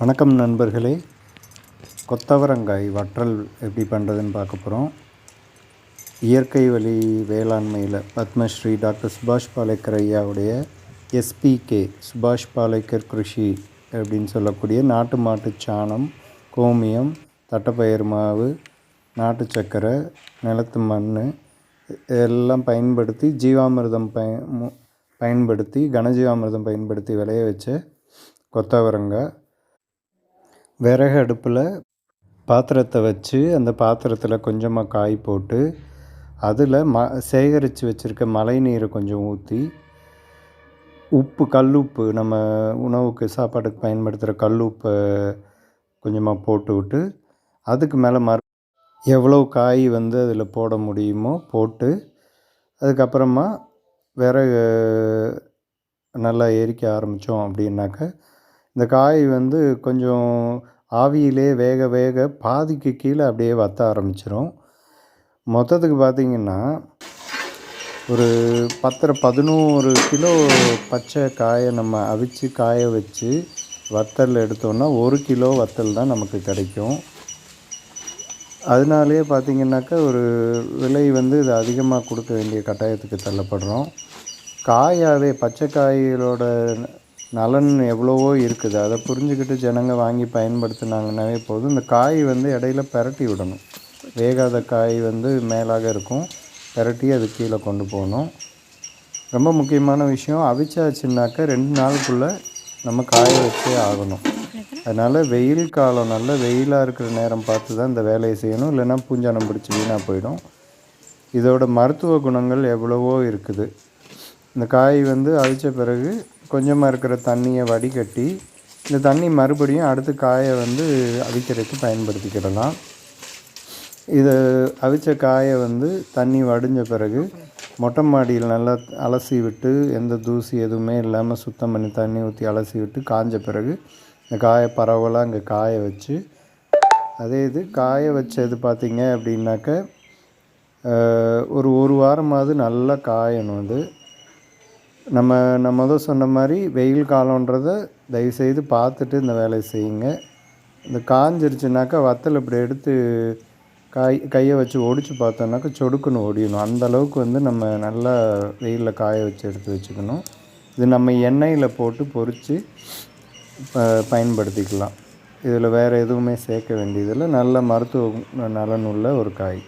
வணக்கம் நண்பர்களே. கொத்தவரங்காய் வற்றல் எப்படி பண்ணுறதுன்னு பார்க்க போகிறோம். இயற்கை வழி வேளாண்மையில் பத்மஸ்ரீ டாக்டர் சுபாஷ் பாலேக்கர் ஐயாவுடைய எஸ்பிகே சுபாஷ் பாலேக்கர் கிருஷி அப்படின்னு சொல்லக்கூடிய நாட்டு மாட்டு சாணம், கோமியம், தட்டைப்பயிறு மாவு, நாட்டு சர்க்கரை, நிலத்து மண் எல்லாம் பயன்படுத்தி ஜீவாமிர்தம் பயன்படுத்தி கனஜீவாமிர்தம் பயன்படுத்தி விளைய வச்ச கொத்தவரங்காய். விறகு அடுப்பில் பாத்திரத்தை வச்சு அந்த பாத்திரத்தில் கொஞ்சமாக காய் போட்டு அதில் சேகரித்து வச்சுருக்க மழை நீரை கொஞ்சம் ஊற்றி உப்பு, கல்லுப்பு, நம்ம உணவுக்கு சாப்பாட்டுக்கு பயன்படுத்துகிற கல்லுப்பை கொஞ்சமாக போட்டு விட்டு அதுக்கு மேலே எவ்வளோ காய் அதில் போட முடியுமோ போட்டு அதுக்கப்புறமா விறகு நல்லா எரிக்க ஆரம்பித்தோம் அப்படின்னாக்க இந்த காய் கொஞ்சம் ஆவியிலே வேக வேக பாதிக்கு கீழே அப்படியே வற்ற ஆரம்பிச்சிடும். மொத்தத்துக்கு பார்த்திங்கன்னா ஒரு 11 கிலோ பச்சை காயை நம்ம அவிச்சு காய வச்சு வத்தல் எடுத்தோன்னா 1 கிலோ வத்தல் தான் நமக்கு கிடைக்கும். அதனாலே பார்த்திங்கனாக்கா ஒரு விலை இது அதிகமாக கொடுக்க வேண்டிய கட்டாயத்துக்கு தள்ளப்படுறோம். காயாகவே பச்சை காய்களோட நலன் எவ்வளவோ இருக்குது. அதை புரிஞ்சுக்கிட்டு ஜனங்கள் வாங்கி பயன்படுத்தினாங்கன்னாவே போதும். இந்த காய் இடையில பிரட்டி விடணும். வேகாத காய் மேலாக இருக்கும், பிரட்டி அது கீழே கொண்டு போகணும். ரொம்ப முக்கியமான விஷயம், அவிச்சாச்சுன்னாக்கா 2 நாளுக்குள்ளே நம்ம காய வச்சே ஆகணும். அதனால் வெயில் காலம், நல்ல வெயிலாக இருக்கிற நேரம் பார்த்து தான் இந்த வேலையை செய்யணும். இல்லைன்னா பூஞ்சானம் பிடிச்சி வீணாக போயிடும். இதோட மருத்துவ குணங்கள் எவ்வளவோ இருக்குது. இந்த காய் அவிச்ச பிறகு கொஞ்சமாக இருக்கிற தண்ணியை வடிகட்டி இந்த தண்ணி மறுபடியும் அடுத்து காயை அவிக்கிறதுக்கு பயன்படுத்திக்கிடலாம். இதை அவிச்ச காயை தண்ணி வடிஞ்ச பிறகு மொட்டை மாடியில் நல்லா அலசி விட்டு எந்த தூசி எதுவுமே இல்லாமல் சுத்தம் பண்ணி தண்ணி ஊற்றி அலசி விட்டு காஞ்ச பிறகு இந்த காயை பரவலாக அங்கே காய வச்சு, அதே இது காய வச்சது பார்த்திங்க அப்படின்னாக்க ஒரு வாரமாவது நல்லா காயணும். நம்ம சொன்ன மாதிரி வெயில் காலன்றதை தயவுசெய்து பார்த்துட்டு இந்த வேலையை செய்யுங்க. இந்த காஞ்சிருச்சுனாக்கா வத்தல் இப்படி எடுத்து கையை வச்சு ஒடிச்சு பார்த்தோன்னாக்கா சொடுக்குன்னு ஒடியணும். அந்தளவுக்கு நம்ம நல்லா வெயிலில் காய வச்சு எடுத்து வச்சுக்கணும். இது நம்ம எண்ணெயில் போட்டு பொரித்து பயன்படுத்திக்கலாம். இதில் வேறு எதுவுமே சேர்க்க வேண்டியதில்லை. நல்ல மருத்துவ நலன் உள்ள ஒரு காய்.